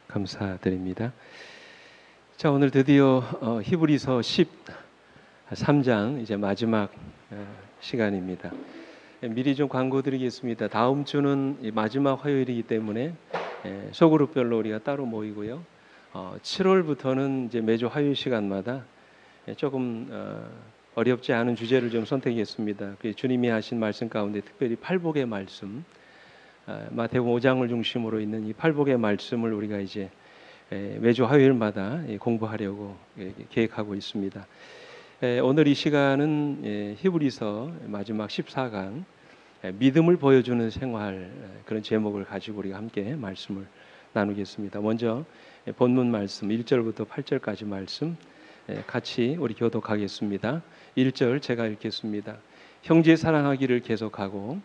감사드립니다. 자, 오늘 드디어 히브리서 13장 이제 마지막 시간입니다. 미리 좀 광고드리겠습니다. 다음 주는 마지막 화요일이기 때문에 소그룹별로 우리가 따로 모이고요. 7월부터는 이제 매주 화요일 시간마다 조금 어렵지 않은 주제를 좀 선택했습니다. 주님이 하신 말씀 가운데 특별히 팔복의 말씀, 마태복음 5장을 중심으로 있는 이 팔복의 말씀을 우리가 이제 매주 화요일마다 공부하려고 계획하고 있습니다. 오늘 이 시간은 히브리서 마지막 14강 믿음을 보여주는 생활, 그런 제목을 가지고 우리가 함께 말씀을 나누겠습니다. 먼저 본문 말씀 1절부터 8절까지 말씀 같이 우리 교독하겠습니다. 1절 제가 읽겠습니다. 형제 사랑하기를 계속하고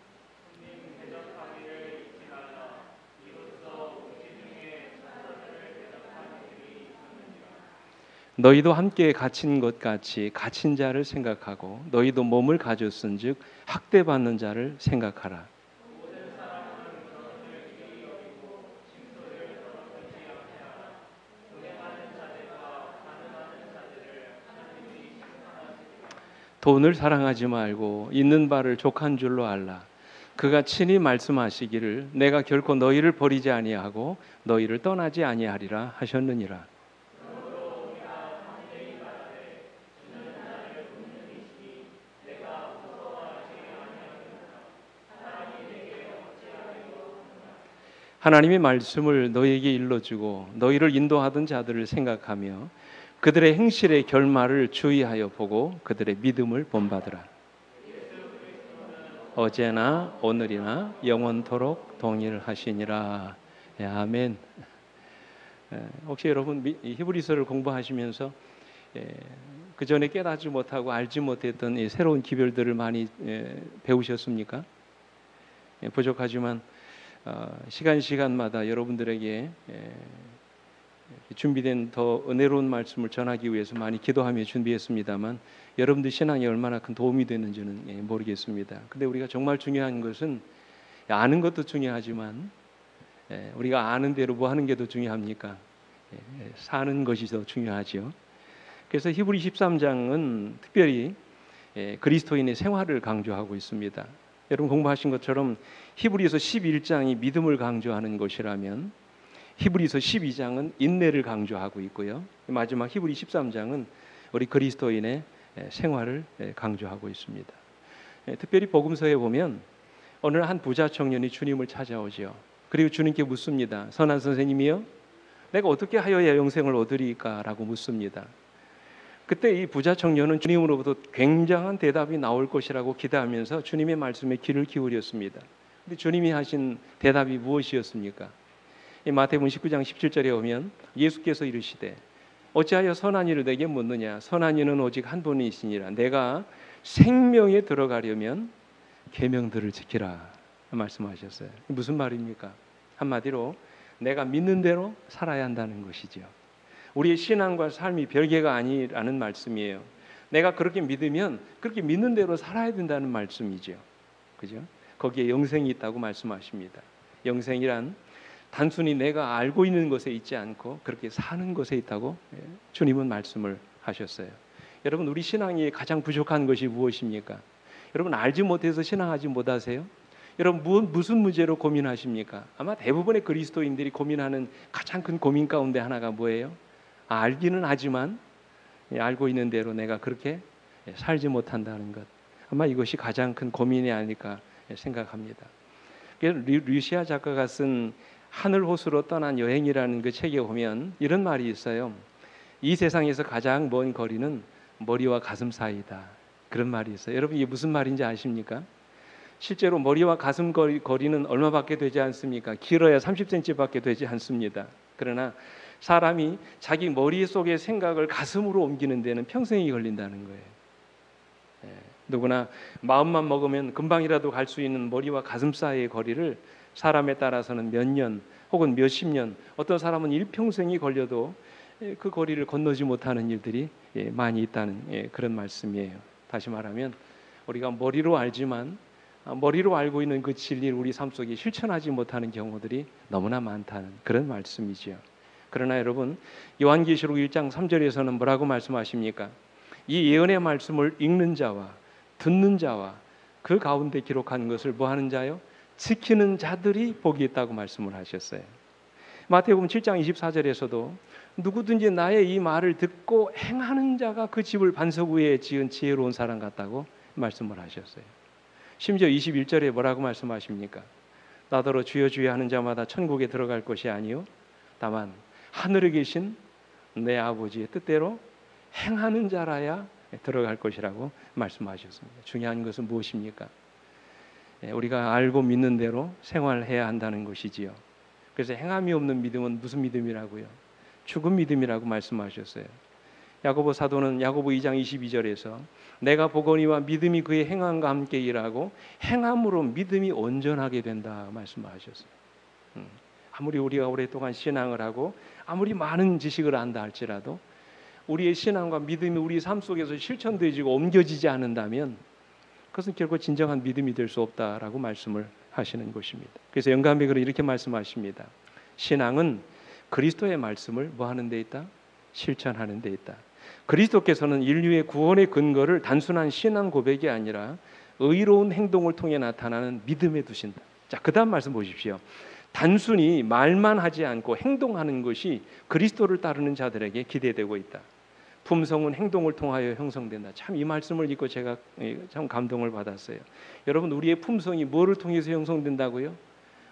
너희도 함께 갇힌 것 같이 갇힌 자를 생각하고 너희도 몸을 가졌은즉 학대받는 자를 생각하라. 돈을 사랑하지 말고 있는 바를 족한 줄로 알라. 그가 친히 말씀하시기를 내가 결코 너희를 버리지 아니하고 너희를 떠나지 아니하리라 하셨느니라. 하나님의 말씀을 너희에게 일러주고 너희를 인도하던 자들을 생각하며 그들의 행실의 결말을 주의하여 보고 그들의 믿음을 본받으라. 어제나 오늘이나 영원토록 동일하시니라. 아멘. 혹시 여러분 히브리서를 공부하시면서 그 전에 깨닫지 못하고 알지 못했던 이 새로운 기별들을 많이 배우셨습니까? 부족하지만 시간마다 여러분들에게 준비된 더 은혜로운 말씀을 전하기 위해서 많이 기도하며 준비했습니다만 여러분들 신앙에 얼마나 큰 도움이 되는지는 모르겠습니다. 근데 우리가 정말 중요한 것은 아는 것도 중요하지만 우리가 아는 대로 뭐 하는 게 더 중요합니까? 사는 것이 더 중요하죠. 그래서 히브리 13장은 특별히 그리스도인의 생활을 강조하고 있습니다. 여러분 공부하신 것처럼 히브리서 11장이 믿음을 강조하는 것이라면 히브리서 12장은 인내를 강조하고 있고요. 마지막 히브리 13장은 우리 그리스도인의 생활을 강조하고 있습니다. 특별히 복음서에 보면 어느 한 부자 청년이 주님을 찾아오죠. 그리고 주님께 묻습니다. 선한 선생님이요, 내가 어떻게 하여야 영생을 얻으리까? 라고 묻습니다. 그때 이 부자 청년은 주님으로부터 굉장한 대답이 나올 것이라고 기대하면서 주님의 말씀에 귀를 기울였습니다. 근데 주님이 하신 대답이 무엇이었습니까? 이 마태복음 19장 17절에 오면 예수께서 이르시되 어찌하여 선한 이를 내게 묻느냐? 선한 이는 오직 한 분이시니라. 내가 생명에 들어가려면 계명들을 지키라 말씀하셨어요. 무슨 말입니까? 한마디로 내가 믿는 대로 살아야 한다는 것이죠. 우리의 신앙과 삶이 별개가 아니라는 말씀이에요. 내가 그렇게 믿으면 그렇게 믿는 대로 살아야 된다는 말씀이죠. 그죠? 거기에 영생이 있다고 말씀하십니다. 영생이란 단순히 내가 알고 있는 것에 있지 않고 그렇게 사는 것에 있다고 주님은 말씀을 하셨어요. 여러분 우리 신앙이 가장 부족한 것이 무엇입니까? 여러분 알지 못해서 신앙하지 못하세요? 여러분 무슨 문제로 고민하십니까? 아마 대부분의 그리스도인들이 고민하는 가장 큰 고민 가운데 하나가 뭐예요? 알기는 하지만 알고 있는 대로 내가 그렇게 살지 못한다는 것. 아마 이것이 가장 큰 고민이 아닐까 생각합니다. 류시아 작가가 쓴 하늘 호수로 떠난 여행이라는 그 책에 보면 이런 말이 있어요. 이 세상에서 가장 먼 거리는 머리와 가슴 사이다. 그런 말이 있어요. 여러분 이게 무슨 말인지 아십니까? 실제로 머리와 가슴 거리는 얼마밖에 되지 않습니까? 길어야 30cm밖에 되지 않습니다. 그러나 사람이 자기 머릿속의 생각을 가슴으로 옮기는 데는 평생이 걸린다는 거예요. 누구나 마음만 먹으면 금방이라도 갈 수 있는 머리와 가슴 사이의 거리를 사람에 따라서는 몇 년 혹은 몇십 년, 어떤 사람은 일평생이 걸려도 그 거리를 건너지 못하는 일들이 많이 있다는 그런 말씀이에요. 다시 말하면 우리가 머리로 알지만 머리로 알고 있는 그 진리를 우리 삶 속에 실천하지 못하는 경우들이 너무나 많다는 그런 말씀이지요. 그러나 여러분, 요한계시록 1장 3절에서는 뭐라고 말씀하십니까? 이 예언의 말씀을 읽는 자와 듣는 자와 그 가운데 기록한 것을 뭐 하는 자요? 지키는 자들이 복이 있다고 말씀을 하셨어요. 마태복음 7장 24절에서도 누구든지 나의 이 말을 듣고 행하는 자가 그 집을 반석 위에 지은 지혜로운 사람 같다고 말씀을 하셨어요. 심지어 21절에 뭐라고 말씀하십니까? 나더러 주여 주여 하는 자마다 천국에 들어갈 것이 아니요 다만 하늘에 계신 내 아버지의 뜻대로 행하는 자라야 들어갈 것이라고 말씀하셨습니다. 중요한 것은 무엇입니까? 우리가 알고 믿는 대로 생활해야 한다는 것이지요. 그래서 행함이 없는 믿음은 무슨 믿음이라고요? 죽은 믿음이라고 말씀하셨어요. 야고보 사도는 야고보 2장 22절에서 내가 보거니와 믿음이 그의 행함과 함께 일하고 행함으로 믿음이 온전하게 된다 말씀하셨어요. 아무리 우리가 오랫동안 신앙을 하고 아무리 많은 지식을 안다 할지라도 우리의 신앙과 믿음이 우리 삶 속에서 실천되지고 옮겨지지 않는다면 그것은 결코 진정한 믿음이 될 수 없다라고 말씀을 하시는 것입니다. 그래서 영감백으로 이렇게 말씀하십니다. 신앙은 그리스도의 말씀을 뭐 하는 데 있다? 실천하는 데 있다. 그리스도께서는 인류의 구원의 근거를 단순한 신앙 고백이 아니라 의로운 행동을 통해 나타나는 믿음에 두신다. 자, 그다음 말씀 보십시오. 단순히 말만 하지 않고 행동하는 것이 그리스도를 따르는 자들에게 기대되고 있다. 품성은 행동을 통하여 형성된다. 참 이 말씀을 읽고 제가 참 감동을 받았어요. 여러분, 우리의 품성이 뭐를 통해서 형성된다고요?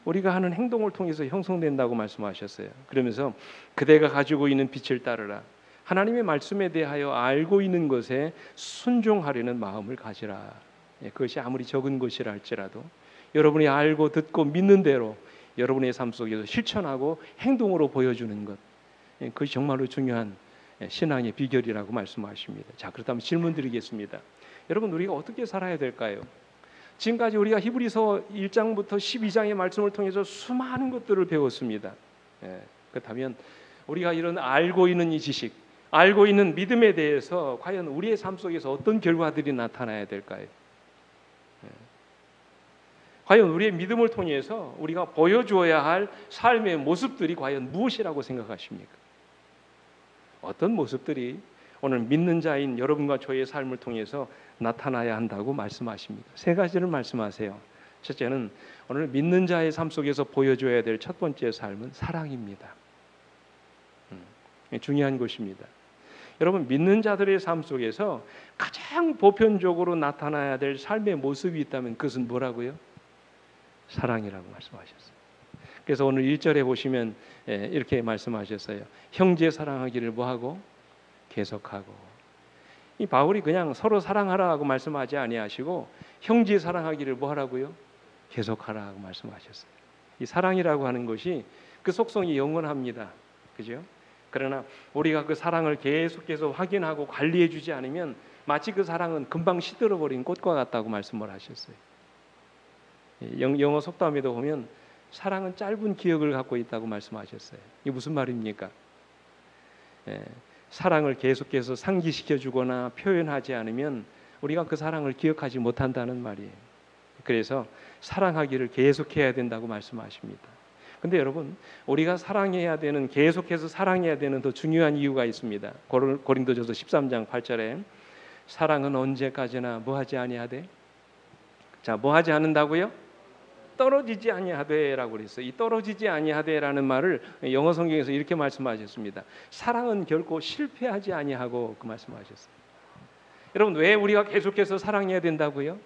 우리가 하는 행동을 통해서 형성된다고 말씀하셨어요. 그러면서 그대가 가지고 있는 빛을 따르라. 하나님의 말씀에 대하여 알고 있는 것에 순종하려는 마음을 가지라. 그것이 아무리 적은 것이라 할지라도 여러분이 알고 듣고 믿는 대로 여러분의 삶 속에서 실천하고 행동으로 보여주는 것, 그것이 정말로 중요한 신앙의 비결이라고 말씀하십니다. 자, 그렇다면 질문 드리겠습니다. 여러분, 우리가 어떻게 살아야 될까요? 지금까지 우리가 히브리서 1장부터 12장의 말씀을 통해서 수많은 것들을 배웠습니다. 그렇다면 우리가 이런 알고 있는 이 지식, 알고 있는 믿음에 대해서 과연 우리의 삶 속에서 어떤 결과들이 나타나야 될까요? 과연 우리의 믿음을 통해서 우리가 보여줘야 할 삶의 모습들이 과연 무엇이라고 생각하십니까? 어떤 모습들이 오늘 믿는 자인 여러분과 저의 삶을 통해서 나타나야 한다고 말씀하십니까? 세 가지를 말씀하세요. 첫째는 오늘 믿는 자의 삶 속에서 보여줘야 될 첫 번째 삶은 사랑입니다. 중요한 것입니다. 여러분, 믿는 자들의 삶 속에서 가장 보편적으로 나타나야 될 삶의 모습이 있다면 그것은 뭐라고요? 사랑이라고 말씀하셨어요. 그래서 오늘 1절에 보시면 이렇게 말씀하셨어요. 형제 사랑하기를 뭐하고? 계속하고. 이 바울이 그냥 서로 사랑하라고 말씀하지 아니하시고 형제 사랑하기를 뭐하라고요? 계속하라고 말씀하셨어요. 이 사랑이라고 하는 것이 그 속성이 영원합니다. 그죠? 그러나 우리가 그 사랑을 계속해서 확인하고 관리해 주지 않으면 마치 그 사랑은 금방 시들어버린 꽃과 같다고 말씀을 하셨어요. 영어 속담에도 보면 사랑은 짧은 기억을 갖고 있다고 말씀하셨어요. 이게 무슨 말입니까? 사랑을 계속해서 상기시켜주거나 표현하지 않으면 우리가 그 사랑을 기억하지 못한다는 말이에요. 그래서 사랑하기를 계속해야 된다고 말씀하십니다. 근데 여러분, 우리가 사랑해야 되는, 계속해서 사랑해야 되는 더 중요한 이유가 있습니다. 고린도전서 13장 8절에 사랑은 언제까지나 뭐하지 아니하되? 자, 뭐하지 않는다고요? 떨어지지 아니하되라고 그랬어요. 이 떨어지지 아니하되라는 말을 영어 성경에서 이렇게 말씀하셨습니다. 사랑은 결코 실패하지 아니하고 그 말씀하셨어요. 여러분, 왜 우리가 계속해서 사랑해야 된다고요?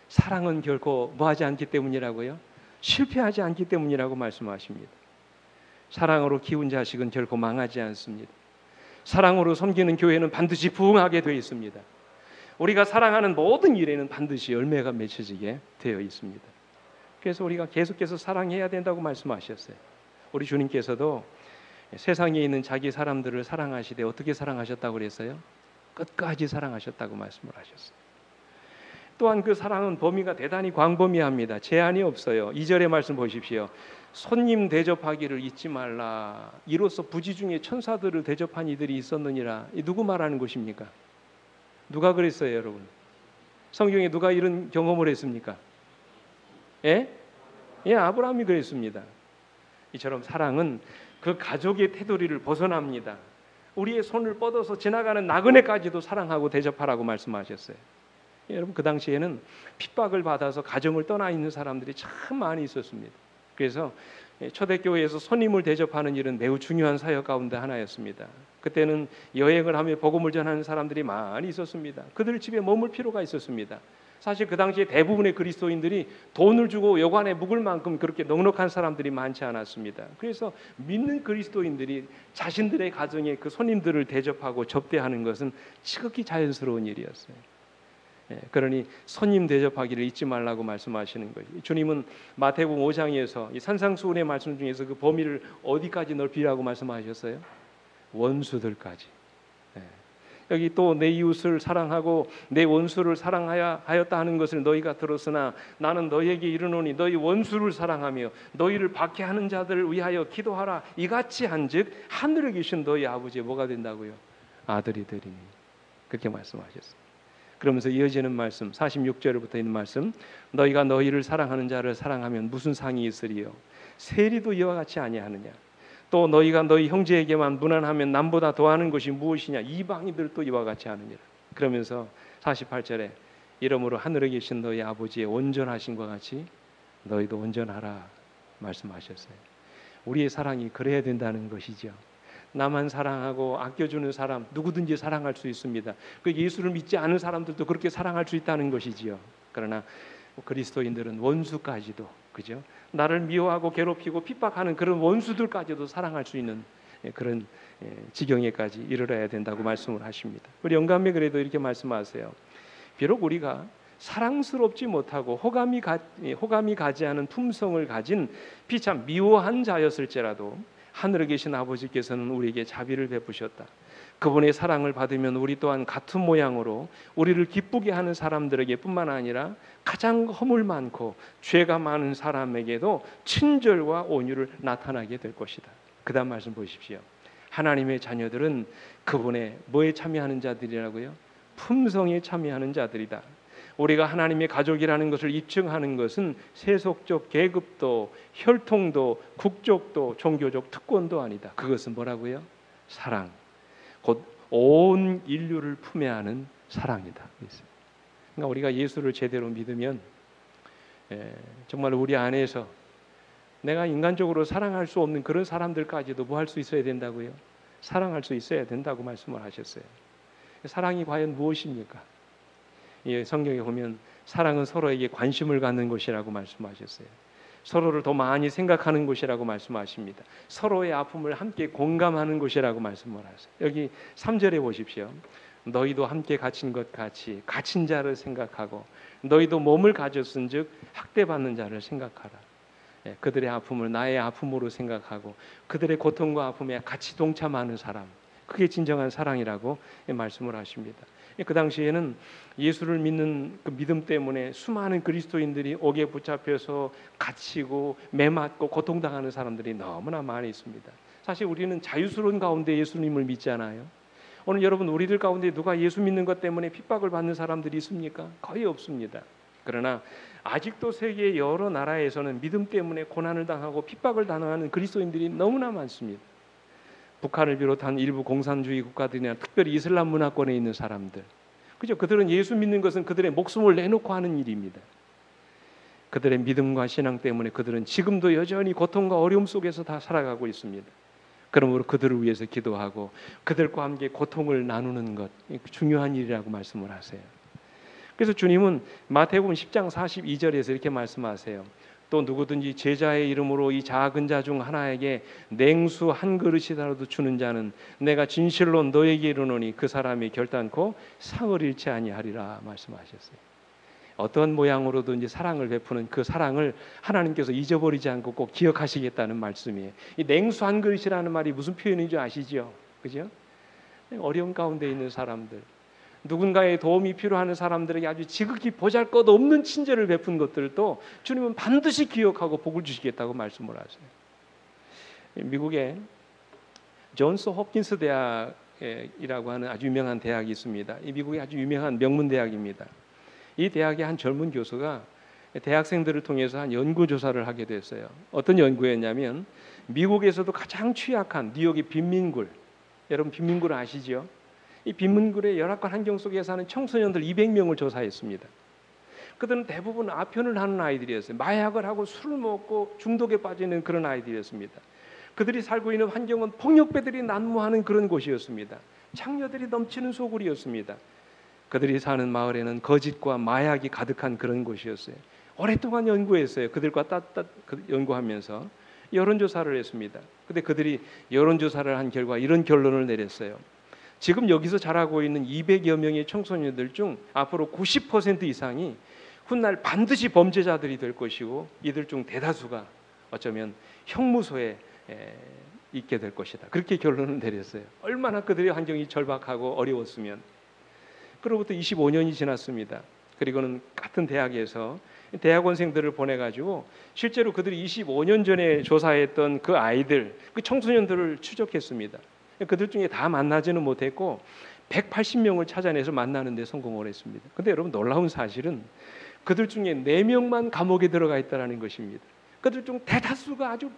사랑은 결코 뭐하지 않기 때문이라고요? 실패하지 않기 때문이라고 말씀하십니다. 사랑으로 키운 자식은 결코 망하지 않습니다. 사랑으로 섬기는 교회는 반드시 부흥하게 되어 있습니다. 우리가 사랑하는 모든 일에는 반드시 열매가 맺혀지게 되어 있습니다. 그래서 우리가 계속해서 사랑해야 된다고 말씀하셨어요. 우리 주님께서도 세상에 있는 자기 사람들을 사랑하시되 어떻게 사랑하셨다고 그랬어요? 끝까지 사랑하셨다고 말씀을 하셨어요. 또한 그 사랑은 범위가 대단히 광범위합니다. 제한이 없어요. 2절의 말씀 보십시오. 손님 대접하기를 잊지 말라. 이로써 부지 중에 천사들을 대접한 이들이 있었느니라. 이 누구 말하는 것입니까? 누가 그랬어요, 여러분? 성경에 누가 이런 경험을 했습니까? 예? 예, 아브라함이 그랬습니다. 이처럼 사랑은 그 가족의 테두리를 벗어납니다. 우리의 손을 뻗어서 지나가는 나그네까지도 사랑하고 대접하라고 말씀하셨어요. 여러분, 그 당시에는 핍박을 받아서 가정을 떠나 있는 사람들이 참 많이 있었습니다. 그래서 초대교회에서 손님을 대접하는 일은 매우 중요한 사역 가운데 하나였습니다. 그때는 여행을 하며 복음을 전하는 사람들이 많이 있었습니다. 그들 집에 머물 필요가 있었습니다. 사실 그 당시에 대부분의 그리스도인들이 돈을 주고 여관에 묵을 만큼 그렇게 넉넉한 사람들이 많지 않았습니다. 그래서 믿는 그리스도인들이 자신들의 가정에 그 손님들을 대접하고 접대하는 것은 지극히 자연스러운 일이었어요. 그러니 손님 대접하기를 잊지 말라고 말씀하시는 거예요. 주님은 마태복음 5장에서 이 산상수훈의 말씀 중에서 그 범위를 어디까지 넓히라고 말씀하셨어요? 원수들까지. 여기 또 내 이웃을 사랑하고 내 원수를 사랑하였다 하는 것을 너희가 들었으나 나는 너희에게 이르노니 너희 원수를 사랑하며 너희를 박해하는 자들을 위하여 기도하라. 이같이 한즉 하늘에 계신 너희 아버지의 뭐가 된다고요? 아들이 되리니. 그렇게 말씀하셨습니다. 그러면서 이어지는 말씀 46절부터 있는 말씀, 너희가 너희를 사랑하는 자를 사랑하면 무슨 상이 있으리요? 세리도 이와 같이 아니하느냐? 또 너희가 너희 형제에게만 무난하면 남보다 더하는 것이 무엇이냐? 이방인들도 이와 같이 하느니라. 그러면서 48절에 이러므로 하늘에 계신 너희 아버지의 온전하심과 같이 너희도 온전하라 말씀하셨어요. 우리의 사랑이 그래야 된다는 것이죠. 나만 사랑하고 아껴주는 사람 누구든지 사랑할 수 있습니다. 그 예수를 믿지 않은 사람들도 그렇게 사랑할 수 있다는 것이지요. 그러나 그리스도인들은 원수까지도, 그죠? 나를 미워하고 괴롭히고 핍박하는 그런 원수들까지도 사랑할 수 있는 그런 지경에까지 이르러야 된다고 말씀을 하십니다. 우리 영감에 그래도 이렇게 말씀하세요. 비록 우리가 사랑스럽지 못하고 호감이 가지 않은 품성을 가진 비참 미워한 자였을지라도 하늘에 계신 아버지께서는 우리에게 자비를 베푸셨다. 그분의 사랑을 받으면 우리 또한 같은 모양으로 우리를 기쁘게 하는 사람들에게 뿐만 아니라 가장 허물 많고 죄가 많은 사람에게도 친절과 온유를 나타나게 될 것이다. 그 다음 말씀 보십시오. 하나님의 자녀들은 그분의 뭐에 참여하는 자들이라고요? 품성에 참여하는 자들이다. 우리가 하나님의 가족이라는 것을 입증하는 것은 세속적 계급도 혈통도 국적도 종교적 특권도 아니다. 그것은 뭐라고요? 사랑. 곧 온 인류를 품에 안은 사랑이다. 그러니까 우리가 예수를 제대로 믿으면 정말 우리 안에서 내가 인간적으로 사랑할 수 없는 그런 사람들까지도 뭐 할 수 있어야 된다고요? 사랑할 수 있어야 된다고 말씀을 하셨어요. 사랑이 과연 무엇입니까? 성경에 보면 사랑은 서로에게 관심을 갖는 것이라고 말씀하셨어요. 서로를 더 많이 생각하는 것이라고 말씀하십니다. 서로의 아픔을 함께 공감하는 것이라고 말씀을 하세요. 여기 3절에 보십시오. 너희도 함께 갇힌 것 같이 갇힌 자를 생각하고 너희도 몸을 가졌은즉 학대받는 자를 생각하라. 그들의 아픔을 나의 아픔으로 생각하고 그들의 고통과 아픔에 같이 동참하는 사람, 그게 진정한 사랑이라고 말씀을 하십니다. 그 당시에는 예수를 믿는 그 믿음 때문에 수많은 그리스도인들이 옥에 붙잡혀서 갇히고 매맞고 고통당하는 사람들이 너무나 많이 있습니다. 사실 우리는 자유스러운 가운데 예수님을 믿잖아요. 오늘 여러분, 우리들 가운데 누가 예수 믿는 것 때문에 핍박을 받는 사람들이 있습니까? 거의 없습니다. 그러나 아직도 세계의 여러 나라에서는 믿음 때문에 고난을 당하고 핍박을 당하는 그리스도인들이 너무나 많습니다. 북한을 비롯한 일부 공산주의 국가들이나 특별히 이슬람 문화권에 있는 사람들, 그죠? 그들은 예수 믿는 것은 그들의 목숨을 내놓고 하는 일입니다. 그들의 믿음과 신앙 때문에 그들은 지금도 여전히 고통과 어려움 속에서 다 살아가고 있습니다. 그러므로 그들을 위해서 기도하고 그들과 함께 고통을 나누는 것, 중요한 일이라고 말씀을 하세요. 그래서 주님은 마태복음 10장 42절에서 이렇게 말씀하세요. 또 누구든지 제자의 이름으로 이 작은 자 중 하나에게 냉수 한 그릇이라도 주는 자는 내가 진실로 너에게 이르노니 그 사람이 결단코 상을 잃지 아니하리라 말씀하셨어요. 어떤 모양으로든지 사랑을 베푸는 그 사랑을 하나님께서 잊어버리지 않고 꼭 기억하시겠다는 말씀이에요. 이 냉수 한 그릇이라는 말이 무슨 표현인지 아시죠? 그죠? 어려운 가운데 있는 사람들, 누군가의 도움이 필요한 사람들에게 아주 지극히 보잘것없는 친절을 베푼 것들도 주님은 반드시 기억하고 복을 주시겠다고 말씀을 하세요. 미국의 존스 홉킨스 대학이라고 하는 아주 유명한 대학이 있습니다. 이 미국의 아주 유명한 명문 대학입니다. 이 대학의 한 젊은 교수가 대학생들을 통해서 한 연구 조사를 하게 됐어요. 어떤 연구였냐면 미국에서도 가장 취약한 뉴욕의 빈민굴, 여러분 빈민굴 아시죠? 이 빈민굴의 열악한 환경 속에 사는 청소년들 200명을 조사했습니다. 그들은 대부분 아편을 하는 아이들이었어요. 마약을 하고 술을 먹고 중독에 빠지는 그런 아이들이었습니다. 그들이 살고 있는 환경은 폭력배들이 난무하는 그런 곳이었습니다. 창녀들이 넘치는 소굴이었습니다. 그들이 사는 마을에는 거짓과 마약이 가득한 그런 곳이었어요. 오랫동안 연구했어요. 그들과 연구하면서 여론조사를 했습니다. 근데 그들이 여론조사를 한 결과 이런 결론을 내렸어요. 지금 여기서 자라고 있는 200여 명의 청소년들 중 앞으로 90% 이상이 훗날 반드시 범죄자들이 될 것이고 이들 중 대다수가 어쩌면 형무소에 있게 될 것이다. 그렇게 결론을 내렸어요. 얼마나 그들의 환경이 절박하고 어려웠으면. 그로부터 25년이 지났습니다. 그리고는 같은 대학에서 대학원생들을 보내가지고 실제로 그들이 25년 전에 조사했던 그 아이들, 그 청소년들을 추적했습니다. 그들 중에 다 만나지는 못했고 180명을 찾아내서 만나는 데 성공을 했습니다. 근데 여러분 놀라운 사실은 그들 중에 4명만 감옥에 들어가 있다는 것입니다. 그들 중 대다수가 아주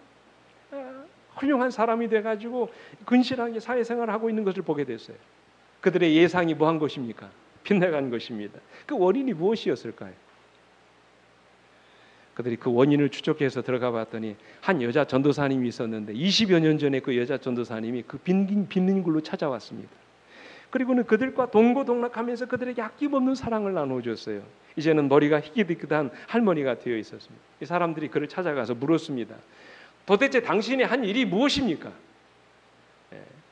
훌륭한 사람이 돼가지고 근실하게 사회생활을 하고 있는 것을 보게 됐어요. 그들의 예상이 뭐한 것입니까? 빗나간 것입니다. 그 원인이 무엇이었을까요? 그들이 그 원인을 추적해서 들어가 봤더니 한 여자 전도사님이 있었는데 20여 년 전에 그 여자 전도사님이 그 빈민굴로 찾아왔습니다. 그리고는 그들과 동고동락하면서 그들에게 아낌없는 사랑을 나눠줬어요. 이제는 머리가 희끗희끗한 할머니가 되어 있었습니다. 이 사람들이 그를 찾아가서 물었습니다. 도대체 당신이 한 일이 무엇입니까?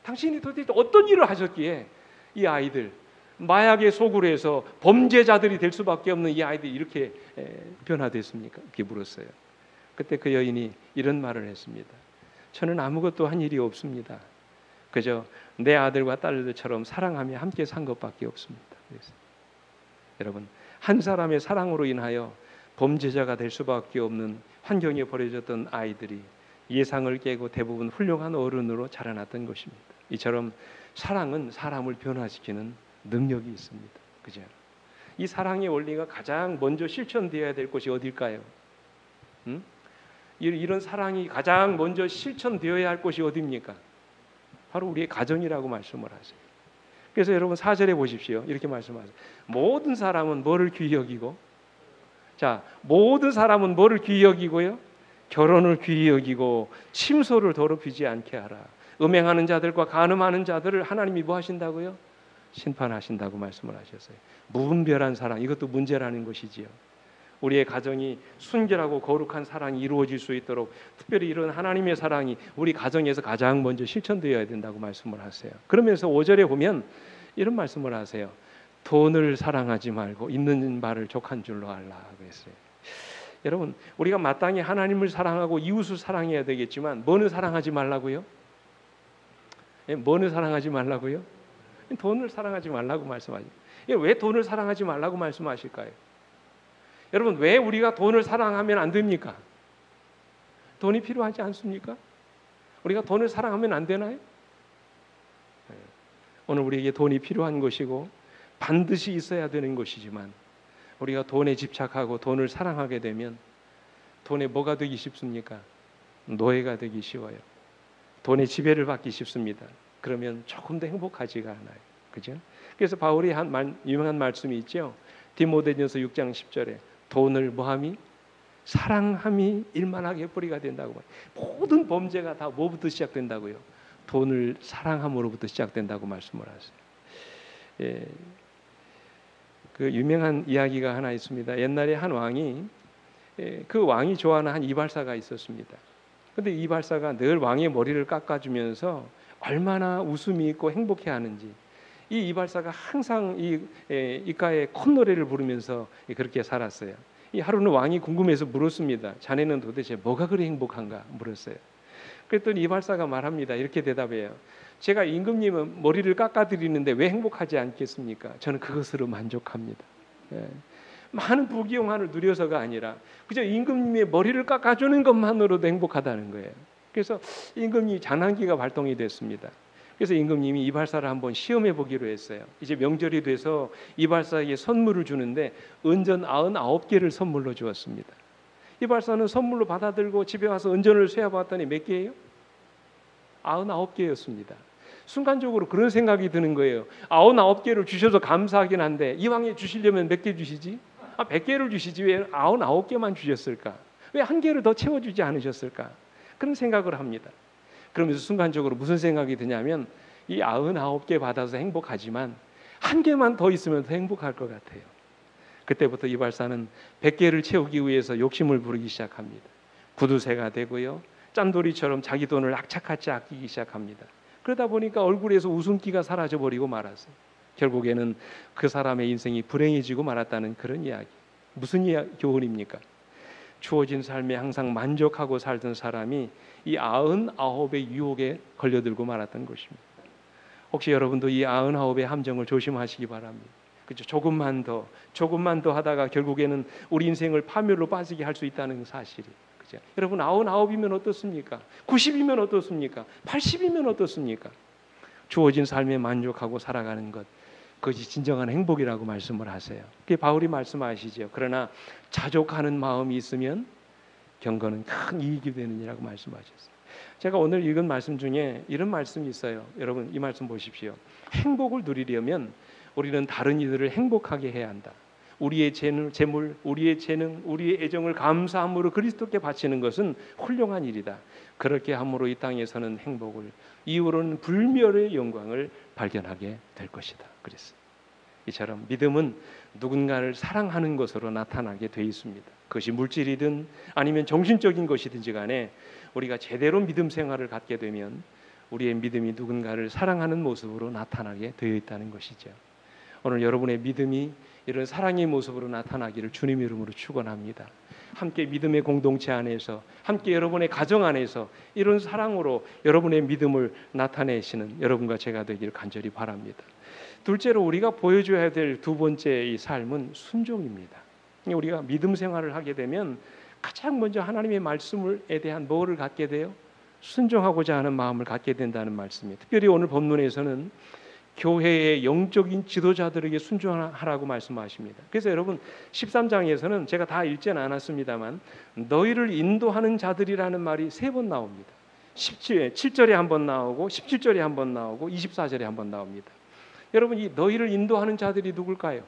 당신이 도대체 어떤 일을 하셨기에 이 아이들 마약의 소굴에서 범죄자들이 될 수밖에 없는 이 아이들이 이렇게 변화됐습니까? 이렇게 물었어요. 그때 그 여인이 이런 말을 했습니다. 저는 아무것도 한 일이 없습니다. 그저 내 아들과 딸들처럼 사랑하며 함께 산 것밖에 없습니다. 그래서 여러분 한 사람의 사랑으로 인하여 범죄자가 될 수밖에 없는 환경에 버려졌던 아이들이 예상을 깨고 대부분 훌륭한 어른으로 자라났던 것입니다. 이처럼 사랑은 사람을 변화시키는 능력이 있습니다. 그죠? 이 사랑의 원리가 가장 먼저 실천되어야 될 곳이 어딜까요? 이런 사랑이 가장 먼저 실천되어야 할 곳이 어디입니까? 바로 우리의 가정이라고 말씀을 하세요. 그래서 여러분 4절에 보십시오. 이렇게 말씀하세요. 모든 사람은 뭐를 귀히 여기고? 자, 모든 사람은 뭐를 귀히 여기고요? 결혼을 귀히 여기고 침소를 더럽히지 않게 하라. 음행하는 자들과 간음하는 자들을 하나님이 뭐 하신다고요? 심판하신다고 말씀을 하셨어요. 무분별한 사랑, 이것도 문제라는 것이지요. 우리의 가정이 순결하고 거룩한 사랑이 이루어질 수 있도록 특별히 이런 하나님의 사랑이 우리 가정에서 가장 먼저 실천되어야 된다고 말씀을 하세요. 그러면서 5절에 보면 이런 말씀을 하세요. 돈을 사랑하지 말고 있는 바를 족한 줄로 알라 그랬어요. 여러분 우리가 마땅히 하나님을 사랑하고 이웃을 사랑해야 되겠지만 뭐는 사랑하지 말라고요? 뭐는 사랑하지 말라고요? 돈을 사랑하지 말라고 말씀하죠. 왜 돈을 사랑하지 말라고 말씀하실까요? 여러분 왜 우리가 돈을 사랑하면 안 됩니까? 돈이 필요하지 않습니까? 우리가 돈을 사랑하면 안 되나요? 오늘 우리에게 돈이 필요한 것이고 반드시 있어야 되는 것이지만 우리가 돈에 집착하고 돈을 사랑하게 되면 돈에 뭐가 되기 쉽습니까? 노예가 되기 쉬워요. 돈의 지배를 받기 쉽습니다. 그러면 조금 더 행복하지가 않아요. 그죠? 그래서 바울이 한 유명한 말씀이 있죠. 디모데전서 6장 10절에 돈을 뭐함이? 사랑함이 일만하게 뿌리가 된다고 말해요. 모든 범죄가 다 뭐부터 시작된다고요? 돈을 사랑함으로부터 시작된다고 말씀을 하세요. 예. 그 유명한 이야기가 하나 있습니다. 옛날에 한 왕이 그 왕이 좋아하는 한 이발사가 있었습니다. 근데 이발사가 늘 왕의 머리를 깎아주면서 얼마나 웃음이 있고 행복해하는지 이 이발사가 항상 이 이가에 콧노래를 부르면서 그렇게 살았어요. 이 하루는 왕이 궁금해서 물었습니다. 자네는 도대체 뭐가 그리 행복한가 물었어요. 그랬더니 이발사가 말합니다. 이렇게 대답해요. 제가 임금님은 머리를 깎아드리는데 왜 행복하지 않겠습니까? 저는 그것으로 만족합니다. 많은 부귀영화를 누려서가 아니라 그저 임금님의 머리를 깎아주는 것만으로도 행복하다는 거예요. 그래서 임금님이 장난기가 발동이 됐습니다. 그래서 임금님이 이발사를 한번 시험해 보기로 했어요. 이제 명절이 돼서 이발사에게 선물을 주는데 은전 99개를 선물로 주었습니다. 이발사는 선물로 받아들고 집에 와서 은전을 세어봤더니 몇 개예요? 99개였습니다. 순간적으로 그런 생각이 드는 거예요. 99개를 주셔서 감사하긴 한데 이왕에 주시려면 몇 개 주시지? 100개를 주시지 왜 99개만 주셨을까? 왜 한 개를 더 채워주지 않으셨을까? 그런 생각을 합니다. 그러면서 순간적으로 무슨 생각이 드냐면 이 99개 받아서 행복하지만 한 개만 더 있으면 더 행복할 것 같아요. 그때부터 이발사는 100개를 채우기 위해서 욕심을 부리기 시작합니다. 구두쇠가 되고요. 짠돌이처럼 자기 돈을 악착같이 아끼기 시작합니다. 그러다 보니까 얼굴에서 웃음기가 사라져버리고 말았어요. 결국에는 그 사람의 인생이 불행해지고 말았다는 그런 이야기. 무슨 교훈입니까? 주어진 삶에 항상 만족하고 살던 사람이 이 99의 유혹에 걸려들고 말았던 것입니다. 혹시 여러분도 이 99의 함정을 조심하시기 바랍니다. 그렇죠? 조금만 더 하다가 결국에는 우리 인생을 파멸로 빠지게 할 수 있다는 사실이. 그렇죠? 여러분 99이면 어떻습니까? 90이면 어떻습니까? 80이면 어떻습니까? 주어진 삶에 만족하고 살아가는 것, 그것이 진정한 행복이라고 말씀을 하세요. 그게 바울이 말씀하시죠. 그러나 자족하는 마음이 있으면 경건은 큰 이익이 되느니라고 말씀하셨어요. 제가 오늘 읽은 말씀 중에 이런 말씀이 있어요. 여러분 이 말씀 보십시오. 행복을 누리려면 우리는 다른 이들을 행복하게 해야 한다. 우리의 재물, 우리의 재능, 우리의 애정을 감사함으로 그리스도께 바치는 것은 훌륭한 일이다. 그렇게 함으로 이 땅에서는 행복을, 이후로는 불멸의 영광을 발견하게 될 것이다. 그랬어요. 이처럼 믿음은 누군가를 사랑하는 것으로 나타나게 돼 있습니다. 그것이 물질이든 아니면 정신적인 것이든지 간에 우리가 제대로 믿음 생활을 갖게 되면 우리의 믿음이 누군가를 사랑하는 모습으로 나타나게 되어 있다는 것이죠. 오늘 여러분의 믿음이 이런 사랑의 모습으로 나타나기를 주님 이름으로 축원합니다. 함께 믿음의 공동체 안에서, 함께 여러분의 가정 안에서 이런 사랑으로 여러분의 믿음을 나타내시는 여러분과 제가 되기를 간절히 바랍니다. 둘째로 우리가 보여줘야 될 두 번째 이 삶은 순종입니다. 우리가 믿음 생활을 하게 되면 가장 먼저 하나님의 말씀에 대한 뭐를 갖게 돼요? 순종하고자 하는 마음을 갖게 된다는 말씀이에요. 특별히 오늘 본문에서는 교회의 영적인 지도자들에게 순종하라고 말씀하십니다. 그래서 여러분 13장에서는 제가 다 읽지는 않았습니다만 너희를 인도하는 자들이라는 말이 3번 나옵니다. 7절에 한 번 나오고 17절에 한 번 나오고 24절에 한 번 나옵니다. 여러분 이 너희를 인도하는 자들이 누굴까요?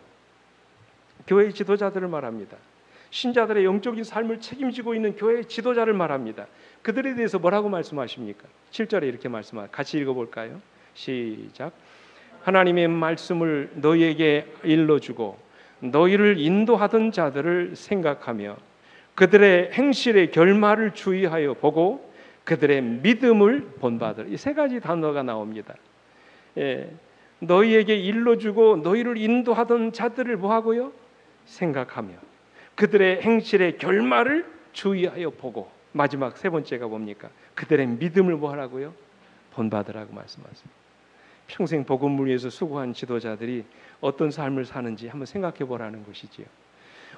교회의 지도자들을 말합니다. 신자들의 영적인 삶을 책임지고 있는 교회의 지도자를 말합니다. 그들에 대해서 뭐라고 말씀하십니까? 7절에 이렇게 말씀하십니다. 같이 읽어볼까요? 시작. 하나님의 말씀을 너희에게 일러주고 너희를 인도하던 자들을 생각하며 그들의 행실의 결말을 주의하여 보고 그들의 믿음을 본받으라. 이 3가지 단어가 나옵니다. 너희에게 일러주고 너희를 인도하던 자들을 뭐하고요? 생각하며 그들의 행실의 결말을 주의하여 보고 마지막 3번째가 뭡니까? 그들의 믿음을 뭐하라고요? 본받으라고 말씀하십니다. 평생 복음을 위해서 수고한 지도자들이 어떤 삶을 사는지 한번 생각해 보라는 것이지요.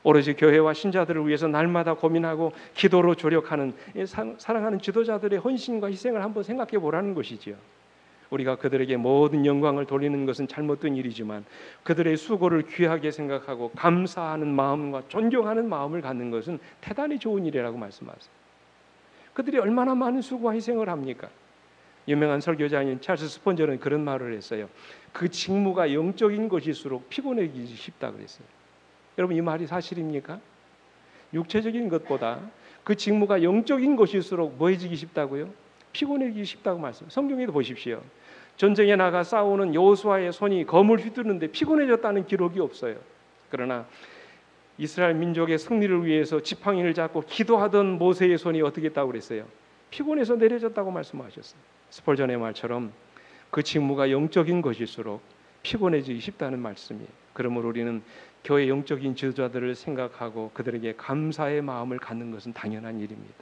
오로지 교회와 신자들을 위해서 날마다 고민하고 기도로 조력하는 사랑하는 지도자들의 헌신과 희생을 한번 생각해 보라는 것이지요. 우리가 그들에게 모든 영광을 돌리는 것은 잘못된 일이지만 그들의 수고를 귀하게 생각하고 감사하는 마음과 존경하는 마음을 갖는 것은 대단히 좋은 일이라고 말씀하세요. 그들이 얼마나 많은 수고와 희생을 합니까? 유명한 설교자인 찰스 스폰저는 그런 말을 했어요. 그 직무가 영적인 것일수록 피곤해지기 쉽다 그랬어요. 여러분 이 말이 사실입니까? 육체적인 것보다 그 직무가 영적인 것일수록 뭐해지기 쉽다고요? 피곤해지기 쉽다고 말씀. 성경에도 보십시오. 전쟁에 나가 싸우는 여호수아의 손이 검을 휘두르는데 피곤해졌다는 기록이 없어요. 그러나 이스라엘 민족의 승리를 위해서 지팡이를 잡고 기도하던 모세의 손이 어떻게 했다고 그랬어요? 피곤해서 내려졌다고 말씀하셨어요. 스폴전의 말처럼 그 직무가 영적인 것일수록 피곤해지기 쉽다는 말씀이에요. 그러므로 우리는 교회 영적인 지도자들을 생각하고 그들에게 감사의 마음을 갖는 것은 당연한 일입니다.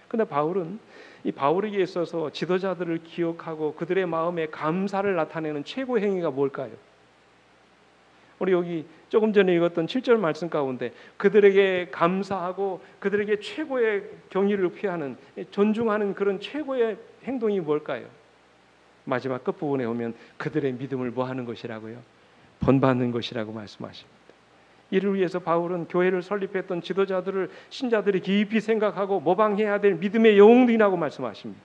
그런데 바울은 이 바울에게 있어서 지도자들을 기억하고 그들의 마음에 감사를 나타내는 최고 행위가 뭘까요? 우리 여기 조금 전에 읽었던 7절 말씀 가운데 그들에게 감사하고 그들에게 최고의 경의를 표하는 존중하는 그런 최고의 행동이 뭘까요? 마지막 끝부분에 오면 그들의 믿음을 뭐 하는 것이라고요? 본받는 것이라고 말씀하십니다. 이를 위해서 바울은 교회를 설립했던 지도자들을 신자들이 깊이 생각하고 모방해야 될 믿음의 영웅들이라고 말씀하십니다.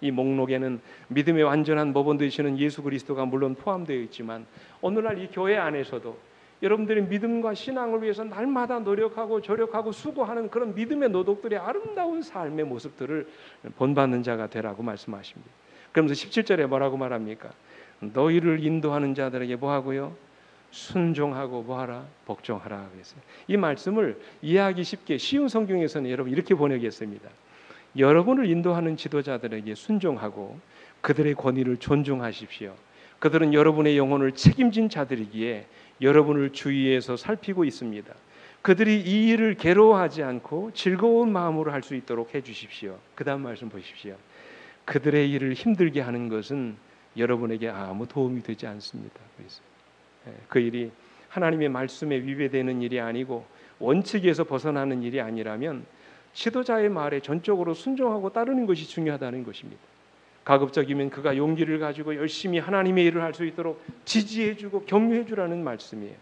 이 목록에는 믿음의 완전한 모범 되시는 예수 그리스도가 물론 포함되어 있지만 오늘날 이 교회 안에서도 여러분들의 믿음과 신앙을 위해서 날마다 노력하고 조력하고 수고하는 그런 믿음의 노동들의 아름다운 삶의 모습들을 본받는 자가 되라고 말씀하십니다. 그러면서 17절에 뭐라고 말합니까? 너희를 인도하는 자들에게 뭐하고요? 순종하고 뭐하라? 복종하라 그랬어요. 이 말씀을 이해하기 쉽게 쉬운 성경에서는 여러분 이렇게 번역했습니다. 여러분을 인도하는 지도자들에게 순종하고 그들의 권위를 존중하십시오. 그들은 여러분의 영혼을 책임진 자들이기에 여러분을 주위에서 살피고 있습니다. 그들이 이 일을 괴로워하지 않고 즐거운 마음으로 할 수 있도록 해주십시오. 그 다음 말씀 보십시오. 그들의 일을 힘들게 하는 것은 여러분에게 아무 도움이 되지 않습니다. 그래서 그 일이 하나님의 말씀에 위배되는 일이 아니고 원칙에서 벗어나는 일이 아니라면 지도자의 말에 전적으로 순종하고 따르는 것이 중요하다는 것입니다. 가급적이면 그가 용기를 가지고 열심히 하나님의 일을 할 수 있도록 지지해주고 격려해주라는 말씀이에요.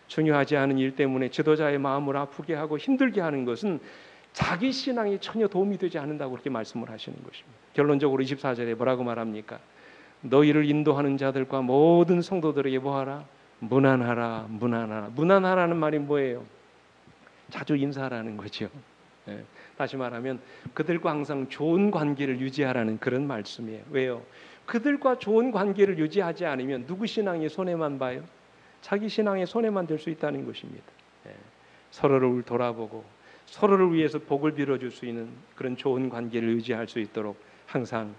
중요하지 않은 일 때문에 지도자의 마음을 아프게 하고 힘들게 하는 것은 자기 신앙에 전혀 도움이 되지 않는다고 그렇게 말씀을 하시는 것입니다. 결론적으로 24절에 뭐라고 말합니까? 너희를 인도하는 자들과 모든 성도들에게 뭐하라? 무난하라, 무난하라. 무난하라는 말이 뭐예요? 자주 인사하라는 거죠. 다시 말하면 그들과 항상 좋은 관계를 유지하라는 그런 말씀이에요. 왜요? 그들과 좋은 관계를 유지하지 않으면 누구 신앙에 손해만 봐요? 자기 신앙에 손해만 될 수 있다는 것입니다. 서로를 돌아보고 서로를 위해서 복을 빌어줄 수 있는 그런 좋은 관계를 유지할 수 있도록 항상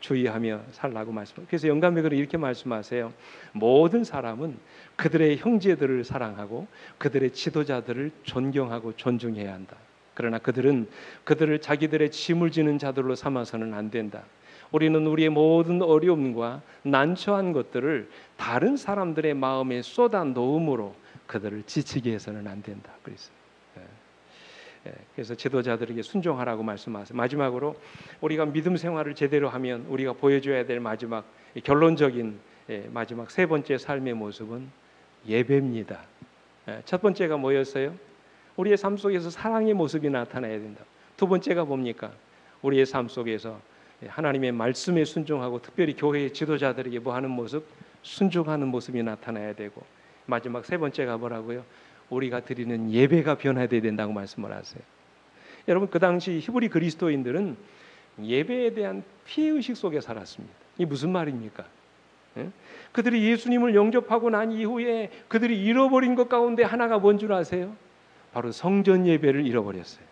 주의하며 살라고 말씀합니다. 그래서 영감백은 이렇게 말씀하세요. 모든 사람은 그들의 형제들을 사랑하고 그들의 지도자들을 존경하고 존중해야 한다. 그러나 그들은 그들을 자기들의 짐을 지는 자들로 삼아서는 안 된다. 우리는 우리의 모든 어려움과 난처한 것들을 다른 사람들의 마음에 쏟아 놓음으로 그들을 지치게 해서는 안 된다. 그래서 지도자들에게 순종하라고 말씀하세요. 마지막으로 우리가 믿음 생활을 제대로 하면 우리가 보여줘야 될 마지막 결론적인 마지막 세 번째 삶의 모습은 예배입니다. 첫 번째가 뭐였어요? 우리의 삶 속에서 사랑의 모습이 나타나야 된다. 두 번째가 뭡니까? 우리의 삶 속에서 하나님의 말씀에 순종하고 특별히 교회의 지도자들에게 뭐 하는 모습? 순종하는 모습이 나타나야 되고 마지막 세 번째가 뭐라고요? 우리가 드리는 예배가 변화되어야 된다고 말씀을 하세요. 여러분 그 당시 히브리 그리스도인들은 예배에 대한 피해의식 속에 살았습니다. 이게 무슨 말입니까? 그들이 예수님을 영접하고 난 이후에 그들이 잃어버린 것 가운데 하나가 뭔 줄 아세요? 바로 성전 예배를 잃어버렸어요.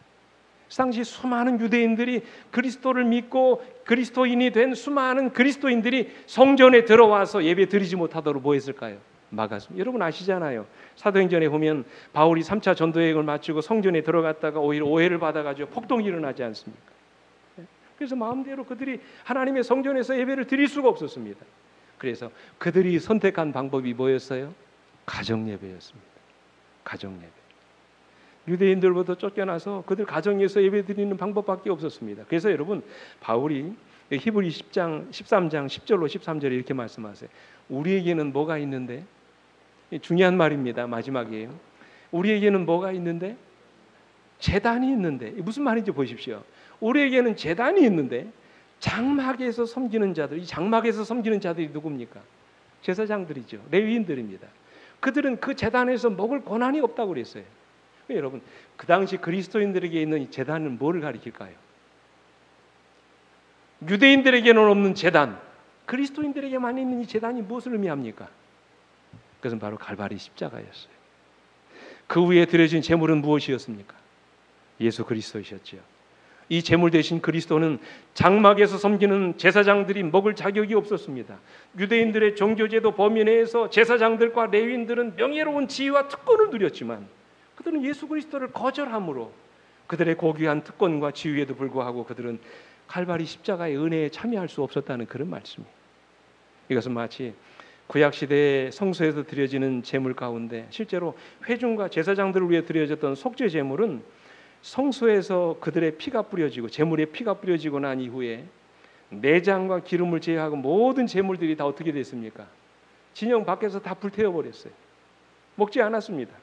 당시 수많은 유대인들이 그리스도를 믿고 그리스도인이 된 수많은 그리스도인들이 성전에 들어와서 예배 드리지 못하도록 뭐 했을까요? 막았습니다. 여러분 아시잖아요. 사도행전에 보면 바울이 3차 전도여행을 마치고 성전에 들어갔다가 오히려 오해를 받아가지고 폭동이 일어나지 않습니까? 그래서 마음대로 그들이 하나님의 성전에서 예배를 드릴 수가 없었습니다. 그래서 그들이 선택한 방법이 뭐였어요? 가정예배였습니다. 가정예배. 유대인들부터 쫓겨나서 그들 가정에서 예배 드리는 방법밖에 없었습니다. 그래서 여러분 바울이 히브리 13장 10절로 13절에 이렇게 말씀하세요. 우리에게는 뭐가 있는데? 중요한 말입니다. 마지막이에요. 우리에게는 뭐가 있는데? 제단이 있는데. 무슨 말인지 보십시오. 우리에게는 제단이 있는데 장막에서 섬기는 자들, 이 장막에서 섬기는 자들이 누굽니까? 제사장들이죠. 레위인들입니다. 그들은 그 제단에서 먹을 권한이 없다고 그랬어요. 여러분 그 당시 그리스도인들에게 있는 이 제단은 뭐를 가리킬까요? 유대인들에게는 없는 제단, 그리스도인들에게만 있는 이 제단이 무엇을 의미합니까? 그것은 바로 갈바리 십자가였어요. 그 위에 드려진 제물은 무엇이었습니까? 예수 그리스도이셨지요. 이 제물 대신 그리스도는 장막에서 섬기는 제사장들이 먹을 자격이 없었습니다. 유대인들의 종교제도 범위 내에서 제사장들과 레위인들은 명예로운 지위와 특권을 누렸지만 그들은 예수 그리스도를 거절함으로 그들의 고귀한 특권과 지위에도 불구하고 그들은 칼바리 십자가의 은혜에 참여할 수 없었다는 그런 말씀이에요. 이것은 마치 구약시대의 성소에서 드려지는 제물 가운데 실제로 회중과 제사장들을 위해 드려졌던 속죄 제물은 성소에서 그들의 피가 뿌려지고 제물의 피가 뿌려지고 난 이후에 내장과 기름을 제외하고 모든 제물들이 다 어떻게 됐습니까? 진영 밖에서 다 불태워 버렸어요. 먹지 않았습니다.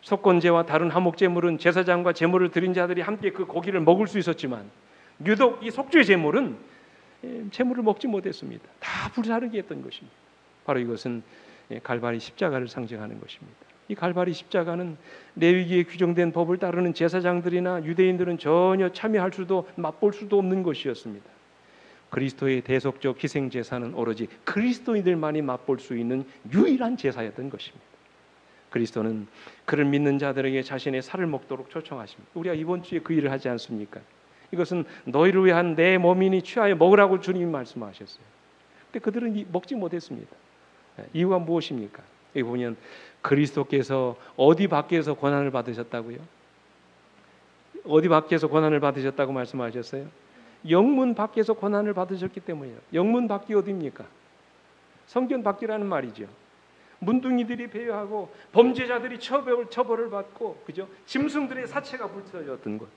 속건제와 다른 화목제물은 제사장과 제물을 드린 자들이 함께 그 고기를 먹을 수 있었지만 유독 이 속죄 제물은 제물을 먹지 못했습니다. 다 불사르게 했던 것입니다. 바로 이것은 갈바리 십자가를 상징하는 것입니다. 이 갈바리 십자가는 레위기에 규정된 법을 따르는 제사장들이나 유대인들은 전혀 참여할 수도 맛볼 수도 없는 것이었습니다. 그리스도의 대속적 희생 제사는 오로지 그리스도인들만이 맛볼 수 있는 유일한 제사였던 것입니다. 그리스도는 그를 믿는 자들에게 자신의 살을 먹도록 초청하십니다. 우리가 이번 주에 그 일을 하지 않습니까? 이것은 너희를 위한 내 몸이니 취하여 먹으라고 주님이 말씀하셨어요. 근데 그들은 먹지 못했습니다. 이유가 무엇입니까? 여기 보면 그리스도께서 어디 밖에서 고난을 받으셨다고요? 어디 밖에서 고난을 받으셨다고 말씀하셨어요? 영문 밖에서 고난을 받으셨기 때문이에요. 영문 밖이 어디입니까? 성전 밖이라는 말이죠. 문둥이들이 배회하고 범죄자들이 처벌을 받고, 그죠? 짐승들의 사체가 불태워졌던 곳.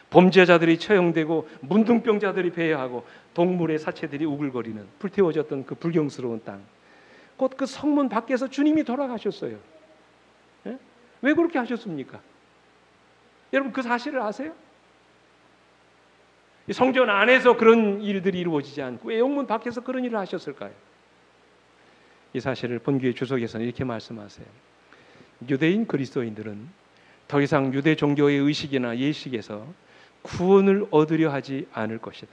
범죄자들이 처형되고 문둥병자들이 배회하고 동물의 사체들이 우글거리는 불태워졌던 그 불경스러운 땅. 곧 그 성문 밖에서 주님이 돌아가셨어요. 예? 왜 그렇게 하셨습니까? 여러분 그 사실을 아세요? 성전 안에서 그런 일들이 이루어지지 않고 왜 영문 밖에서 그런 일을 하셨을까요? 이 사실을 본교회 주석에서는 이렇게 말씀하세요. 유대인 그리스도인들은 더 이상 유대 종교의 의식이나 예식에서 구원을 얻으려 하지 않을 것이다.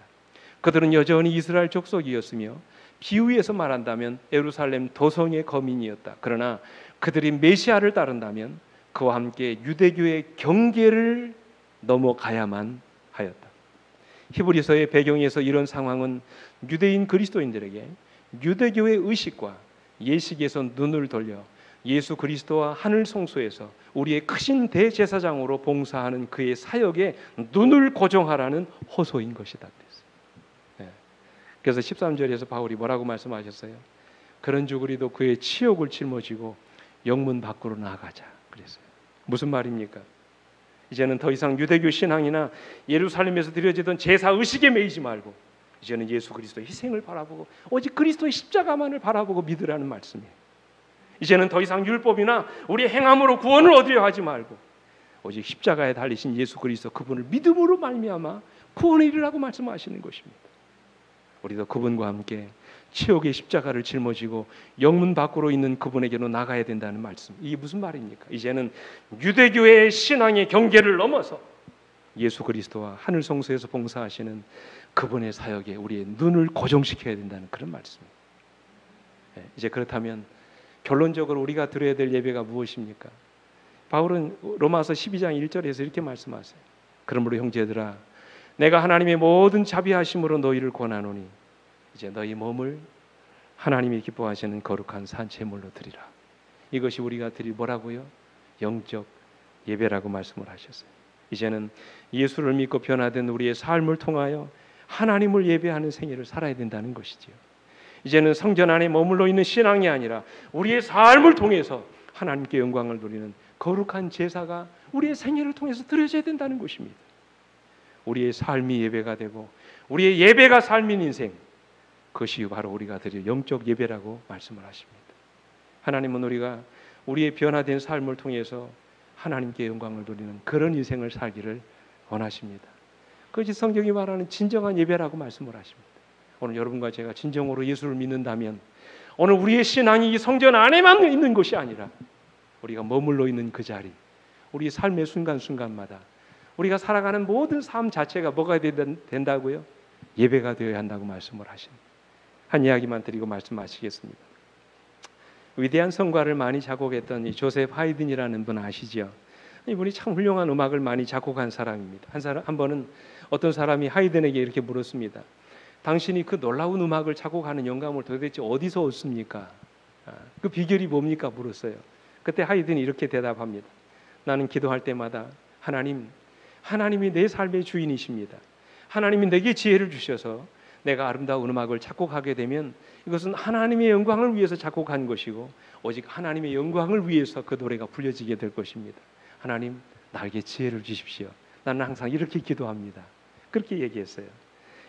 그들은 여전히 이스라엘 족속이었으며 비유에서 말한다면 예루살렘 도성의 거민이었다. 그러나 그들이 메시아를 따른다면 그와 함께 유대교의 경계를 넘어가야만 하였다. 히브리서의 배경에서 이런 상황은 유대인 그리스도인들에게 유대교의 의식과 예식에서 눈을 돌려 예수 그리스도와 하늘 성소에서 우리의 크신 대제사장으로 봉사하는 그의 사역에 눈을 고정하라는 호소인 것이다. 그래서 13절에서 바울이 뭐라고 말씀하셨어요? 그런즉 우리도 그의 치욕을 짊어지고 영문 밖으로 나가자 그랬어요. 무슨 말입니까? 이제는 더 이상 유대교 신앙이나 예루살렘에서 드려지던 제사 의식에 매이지 말고 이제는 예수 그리스도의 희생을 바라보고 오직 그리스도의 십자가만을 바라보고 믿으라는 말씀이에요. 이제는 더 이상 율법이나 우리의 행함으로 구원을 얻으려 하지 말고 오직 십자가에 달리신 예수 그리스도 그분을 믿음으로 말미암아 구원에 이르라고 말씀하시는 것입니다. 우리도 그분과 함께 치욕의 십자가를 짊어지고 영문 밖으로 있는 그분에게로 나가야 된다는 말씀. 이게 무슨 말입니까? 이제는 유대교의 신앙의 경계를 넘어서 예수 그리스도와 하늘 성소에서 봉사하시는 그분의 사역에 우리의 눈을 고정시켜야 된다는 그런 말씀입니다. 이제 그렇다면 결론적으로 우리가 드려야 될 예배가 무엇입니까? 바울은 로마서 12장 1절에서 이렇게 말씀하세요. 그러므로 형제들아 내가 하나님의 모든 자비하심으로 너희를 권하노니 이제 너희 몸을 하나님이 기뻐하시는 거룩한 산 제물로 드리라. 이것이 우리가 드릴 뭐라고요? 영적 예배라고 말씀을 하셨어요. 이제는 예수를 믿고 변화된 우리의 삶을 통하여 하나님을 예배하는 생애를 살아야 된다는 것이지요. 이제는 성전 안에 머물러 있는 신앙이 아니라 우리의 삶을 통해서 하나님께 영광을 돌리는 거룩한 제사가 우리의 생애를 통해서 드려져야 된다는 것입니다. 우리의 삶이 예배가 되고 우리의 예배가 삶인 인생, 그것이 바로 우리가 드릴 영적 예배라고 말씀을 하십니다. 하나님은 우리가 우리의 변화된 삶을 통해서 하나님께 영광을 돌리는 그런 인생을 살기를 원하십니다. 그것이 성경이 말하는 진정한 예배라고 말씀을 하십니다. 오늘 여러분과 제가 진정으로 예수를 믿는다면 오늘 우리의 신앙이 이 성전 안에만 있는 것이 아니라 우리가 머물러 있는 그 자리, 우리 삶의 순간순간마다 우리가 살아가는 모든 삶 자체가 뭐가 된다고요? 예배가 되어야 한다고 말씀을 하십니다. 한 이야기만 드리고 말씀하시겠습니다. 위대한 성가를 많이 작곡했던 이 조셉 하이든이라는 분 아시죠? 이분이 참 훌륭한 음악을 많이 작곡한 사람입니다. 한 번은 어떤 사람이 하이든에게 이렇게 물었습니다. 당신이 그 놀라운 음악을 작곡하는 영감을 도대체 어디서 얻습니까? 그 비결이 뭡니까? 물었어요. 그때 하이든이 이렇게 대답합니다. 나는 기도할 때마다 하나님이 내 삶의 주인이십니다. 하나님이 내게 지혜를 주셔서 내가 아름다운 음악을 작곡하게 되면 이것은 하나님의 영광을 위해서 작곡한 것이고 오직 하나님의 영광을 위해서 그 노래가 불려지게 될 것입니다. 하나님 나에게 지혜를 주십시오. 나는 항상 이렇게 기도합니다. 그렇게 얘기했어요.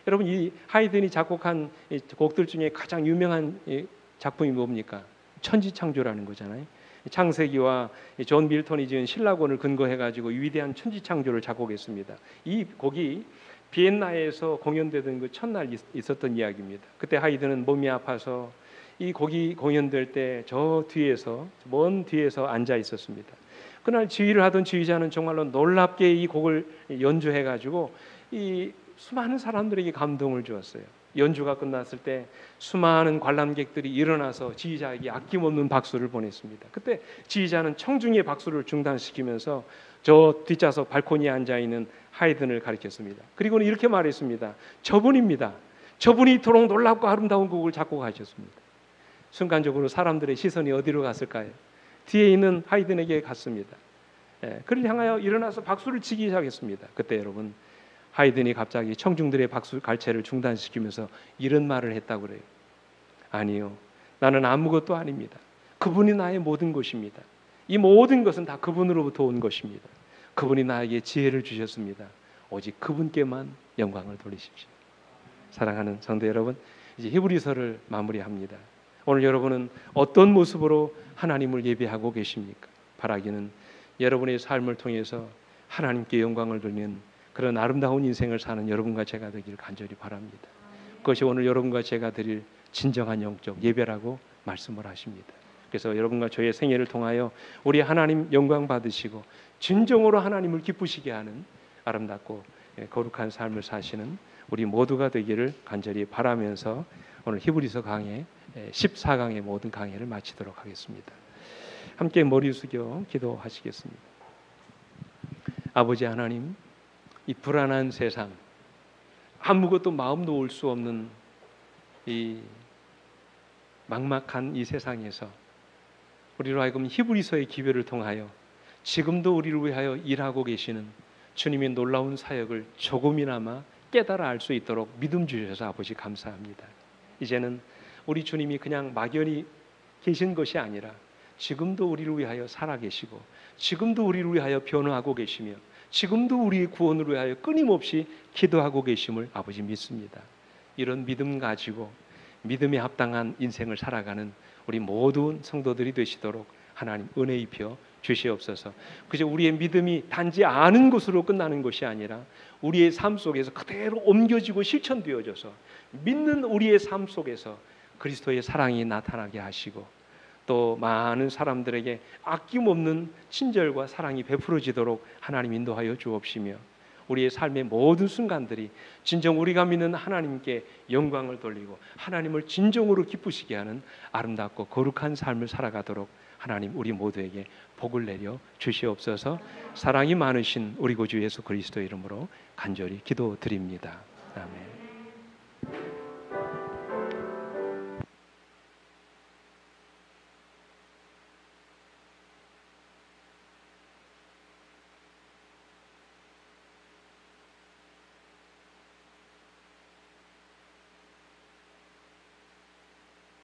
여러분, 이 하이든이 작곡한 이 곡들 중에 가장 유명한 이 작품이 뭡니까? 천지창조라는 거잖아요. 창세기와 존 밀턴이 지은 신라권을 근거해 가지고 위대한 천지창조를 작곡했습니다. 이 곡이 비엔나에서 공연되던 그 첫날 있었던 이야기입니다. 그때 하이든은 몸이 아파서 이 곡이 공연될 때 저 뒤에서, 먼 뒤에서 앉아 있었습니다. 그날 지휘를 하던 지휘자는 정말로 놀랍게 이 곡을 연주해 가지고 이 수많은 사람들에게 감동을 주었어요. 연주가 끝났을 때 수많은 관람객들이 일어나서 지휘자에게 아낌없는 박수를 보냈습니다. 그때 지휘자는 청중의 박수를 중단시키면서 저 뒷좌석 발코니에 앉아 있는 하이든을 가리켰습니다. 그리고는 이렇게 말했습니다. 저분입니다. 저분이 이토록 놀랍고 아름다운 곡을 작곡하셨습니다. 순간적으로 사람들의 시선이 어디로 갔을까요? 뒤에 있는 하이든에게 갔습니다. 그를 향하여 일어나서 박수를 치기 시작했습니다. 그때 여러분, 하이든이 갑자기 청중들의 박수 갈채를 중단시키면서 이런 말을 했다고 그래요. 아니요, 나는 아무것도 아닙니다. 그분이 나의 모든 것입니다. 이 모든 것은 다 그분으로부터 온 것입니다. 그분이 나에게 지혜를 주셨습니다. 오직 그분께만 영광을 돌리십시오. 사랑하는 성도 여러분, 이제 히브리서를 마무리합니다. 오늘 여러분은 어떤 모습으로 하나님을 예배하고 계십니까? 바라기는 여러분의 삶을 통해서 하나님께 영광을 돌리는 그런 아름다운 인생을 사는 여러분과 제가 되길 간절히 바랍니다. 그것이 오늘 여러분과 제가 드릴 진정한 영적 예배라고 말씀을 하십니다. 그래서 여러분과 저의 생애를 통하여 우리 하나님 영광 받으시고 진정으로 하나님을 기쁘시게 하는 아름답고 거룩한 삶을 사시는 우리 모두가 되기를 간절히 바라면서 오늘 히브리서 강의 14강의 모든 강의를 마치도록 하겠습니다. 함께 머리 숙여 기도하시겠습니다. 아버지 하나님, 이 불안한 세상, 아무것도 마음 놓을 수 없는 이 막막한 이 세상에서 우리로 하여금 히브리서의 기별을 통하여 지금도 우리를 위하여 일하고 계시는 주님의 놀라운 사역을 조금이나마 깨달아 알 수 있도록 믿음 주셔서 아버지 감사합니다. 이제는 우리 주님이 그냥 막연히 계신 것이 아니라 지금도 우리를 위하여 살아계시고 지금도 우리를 위하여 변화하고 계시며 지금도 우리의 구원을 위하여 끊임없이 기도하고 계심을 아버지 믿습니다. 이런 믿음 가지고 믿음에 합당한 인생을 살아가는 우리 모든 성도들이 되시도록 하나님 은혜 입혀 주시옵소서. 그저 우리의 믿음이 단지 아는 것으로 끝나는 것이 아니라 우리의 삶 속에서 그대로 옮겨지고 실천되어져서 믿는 우리의 삶 속에서 그리스도의 사랑이 나타나게 하시고 또 많은 사람들에게 아낌없는 친절과 사랑이 베풀어지도록 하나님 인도하여 주옵시며 우리의 삶의 모든 순간들이 진정 우리가 믿는 하나님께 영광을 돌리고 하나님을 진정으로 기쁘시게 하는 아름답고 거룩한 삶을 살아가도록 하나님 우리 모두에게 복을 내려 주시옵소서. 사랑이 많으신 우리 구주 예수 그리스도 이름으로 간절히 기도드립니다. 아멘.